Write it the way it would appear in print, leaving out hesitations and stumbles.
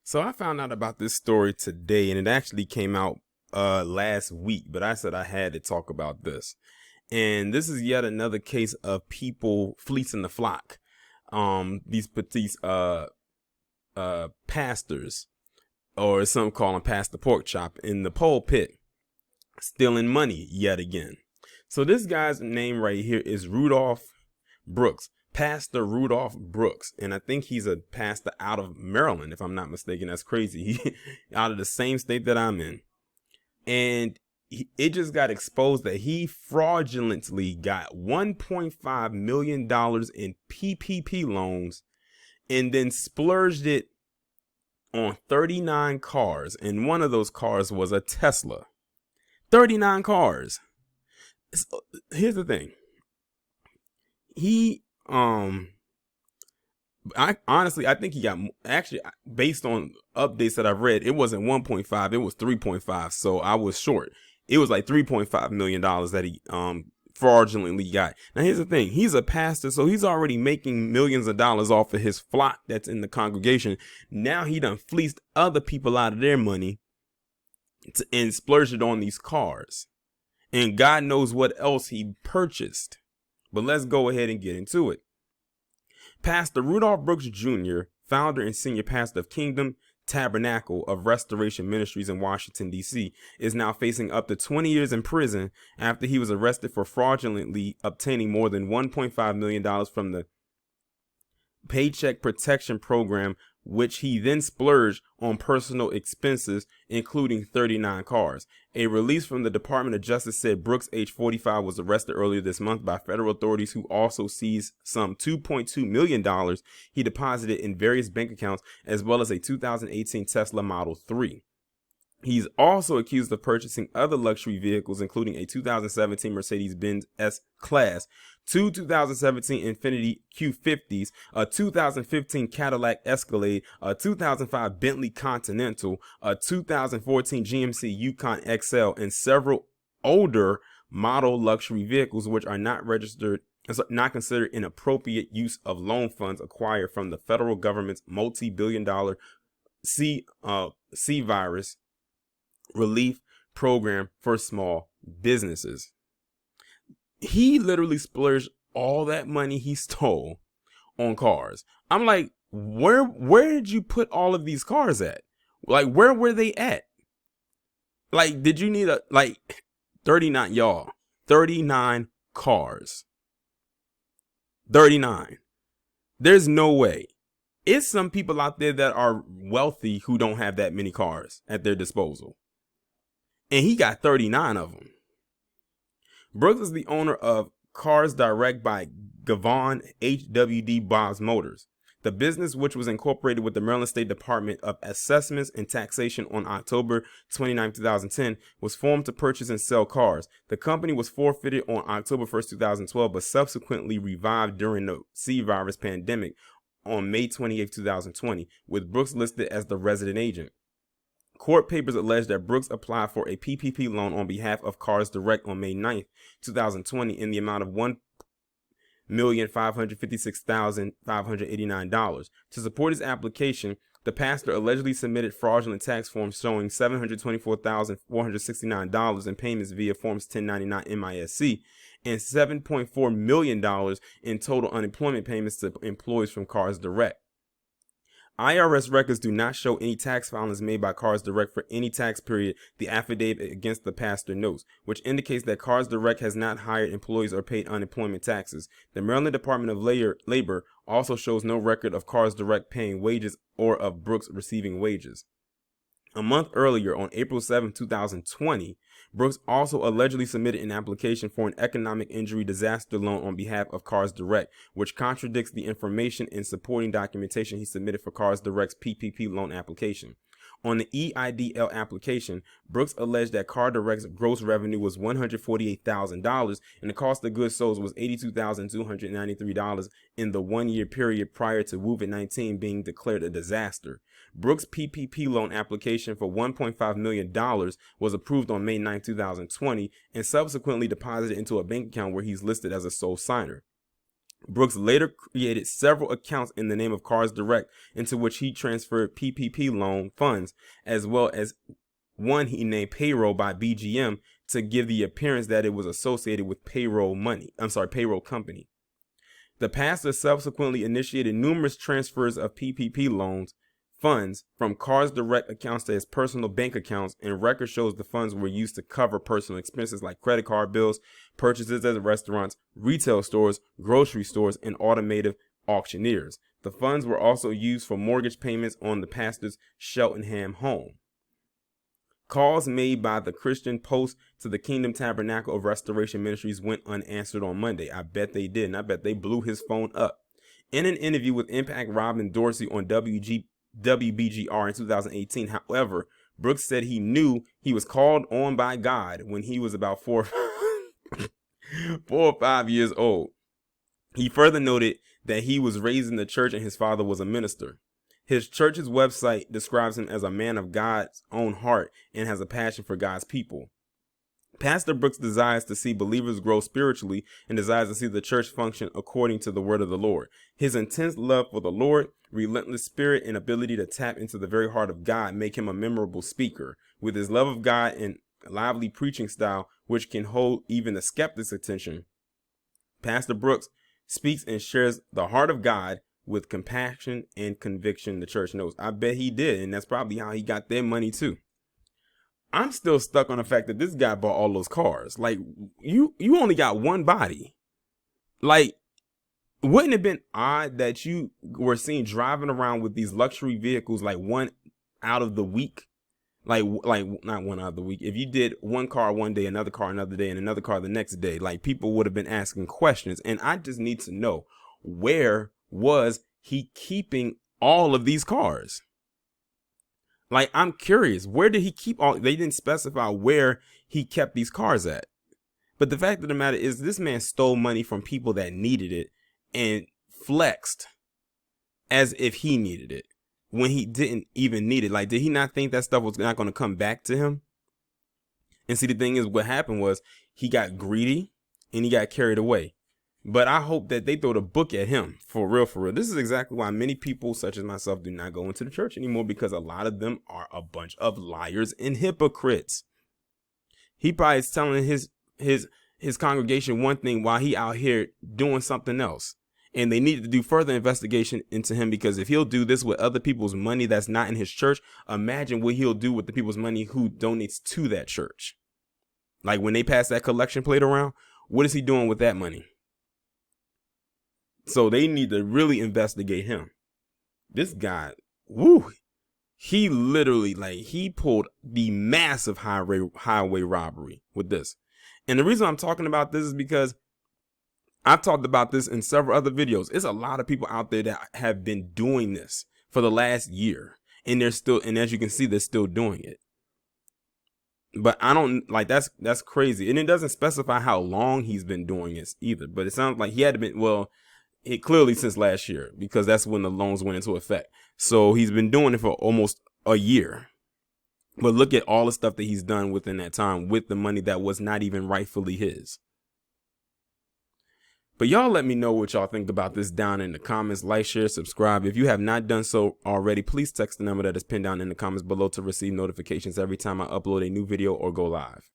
So I found out about this story today, and it actually came out last week, but I said I had to talk about this. And this is yet another case of people fleecing the flock. These pastors, or some call them Pastor Porkchop, in the pulpit, stealing money yet again. So this guy's name right here is Rudolph Brooks. Pastor Rudolph Brooks, and I think he's a pastor out of Maryland, if I'm not mistaken. That's crazy. Out of the same state that I'm in. And it just got exposed that he fraudulently got $1.5 million in PPP loans and then splurged it on 39 cars. And one of those cars was a Tesla. 39 cars. So, here's the thing. I think he got, actually, based on updates that I've read, it wasn't 1.5, it was 3.5. So I was short. It was like $3.5 million that he fraudulently got. Now here's the thing. He's a pastor, so he's already making millions of dollars off of his flock that's in the congregation. Now he done fleeced other people out of their money and splurged it on these cars. And God knows what else he purchased. But let's go ahead and get into it. Pastor Rudolph Brooks Jr., founder and senior pastor of Kingdom Tabernacle of Restoration Ministries in Washington, D.C., is now facing up to 20 years in prison after he was arrested for fraudulently obtaining more than $1.5 million from the Paycheck Protection Program, which he then splurged on personal expenses, including 39 cars. A release from the Department of Justice said Brooks, age 45, was arrested earlier this month by federal authorities, who also seized some $2.2 million he deposited in various bank accounts, as well as a 2018 Tesla Model 3. He's also accused of purchasing other luxury vehicles, including a 2017 Mercedes-Benz S-Class, two 2017 Infiniti Q50s, a 2015 Cadillac Escalade, a 2005 Bentley Continental, a 2014 GMC Yukon XL, and several older model luxury vehicles which are not registered, not considered an appropriate use of loan funds acquired from the federal government's multi-billion-dollar C-virus relief program for small businesses. He literally splurged all that money he stole on cars. I'm like, where did you put all of these cars at? Like, where were they at? Like, did you need 39, y'all? 39 cars. 39. There's no way. It's some people out there that are wealthy who don't have that many cars at their disposal. And he got 39 of them. Brooks is the owner of Cars Direct by Gavon HWD Bob's Motors. The business, which was incorporated with the Maryland State Department of Assessments and Taxation on October 29, 2010, was formed to purchase and sell cars. The company was forfeited on October 1st, 2012, but subsequently revived during the C-virus pandemic on May 28, 2020, with Brooks listed as the resident agent. Court papers allege that Brooks applied for a PPP loan on behalf of Cars Direct on May 9, 2020 in the amount of $1,556,589. To support his application, the pastor allegedly submitted fraudulent tax forms showing $724,469 in payments via Forms 1099 MISC and $7.4 million in total unemployment payments to employees from Cars Direct. IRS records do not show any tax filings made by Cars Direct for any tax period, the affidavit against the pastor notes, which indicates that Cars Direct has not hired employees or paid unemployment taxes. The Maryland Department of Labor also shows no record of Cars Direct paying wages or of Brooks receiving wages. A month earlier, on April 7, 2020, Brooks also allegedly submitted an application for an economic injury disaster loan on behalf of Cars Direct, which contradicts the information and supporting documentation he submitted for Cars Direct's PPP loan application. On the EIDL application, Brooks alleged that Car Direct's gross revenue was $148,000 and the cost of goods sold was $82,293 in the one-year period prior to COVID-19 being declared a disaster. Brooks' PPP loan application for $1.5 million was approved on May 9, 2020 and subsequently deposited into a bank account where he's listed as a sole signer. Brooks later created several accounts in the name of Cars Direct into which he transferred PPP loan funds, as well as one he named Payroll by BGM to give the appearance that it was associated with payroll company. The pastor subsequently initiated numerous transfers of PPP loans funds from Cars Direct accounts to his personal bank accounts, and record shows the funds were used to cover personal expenses like credit card bills, purchases at restaurants, retail stores, grocery stores, and automotive auctioneers. The funds were also used for mortgage payments on the pastor's Cheltenham home. Calls made by the Christian Post to the Kingdom Tabernacle of Restoration Ministries went unanswered on Monday. I bet they did, and I bet they blew his phone up. In an interview with Impact Robin Dorsey on WBGR in 2018, however, Brooks said he knew he was called on by God when he was about 4 or 5 years old. He further noted that he was raised in the church and his father was a minister. His church's website describes him as a man of God's own heart and has a passion for God's people. Pastor Brooks desires to see believers grow spiritually and desires to see the church function according to the word of the Lord. His intense love for the Lord, relentless spirit, and ability to tap into the very heart of God make him a memorable speaker. With his love of God and lively preaching style, which can hold even the skeptic's attention, Pastor Brooks speaks and shares the heart of God with compassion and conviction, the church knows. I bet he did, and that's probably how he got their money too. I'm still stuck on the fact that this guy bought all those cars. Like, you only got one body. Like, wouldn't it have been odd that you were seen driving around with these luxury vehicles like one out of the week? Like not one out of the week. If you did one car one day, another car another day, and another car the next day, like, people would have been asking questions. And I just need to know, where was he keeping all of these cars? Like, I'm curious, where did he keep all? They didn't specify where he kept these cars at. But the fact of the matter is, this man stole money from people that needed it and flexed as if he needed it when he didn't even need it. Like, did he not think that stuff was not going to come back to him? And see, the thing is, what happened was he got greedy and he got carried away. But I hope that they throw the book at him, for real, for real. This is exactly why many people, such as myself, do not go into the church anymore, because a lot of them are a bunch of liars and hypocrites. He probably is telling his congregation one thing while he out here doing something else. And they need to do further investigation into him, because if he'll do this with other people's money that's not in his church, imagine what he'll do with the people's money who donates to that church. Like, when they pass that collection plate around, what is he doing with that money? So they need to really investigate him. This guy, woo, he literally, like, he pulled the massive highway robbery with this. And the reason I'm talking about this is because I've talked about this in several other videos. There's a lot of people out there that have been doing this for the last year, and they're still, and as you can see, they're still doing it. But I don't, like, that's crazy. And it doesn't specify how long he's been doing this either. But it sounds like he had been, well, it clearly since last year, because that's when the loans went into effect. So he's been doing it for almost a year. But look at all the stuff that he's done within that time with the money that was not even rightfully his. But y'all let me know what y'all think about this down in the comments. Like, share, subscribe. If you have not done so already, please text the number that is pinned down in the comments below to receive notifications every time I upload a new video or go live.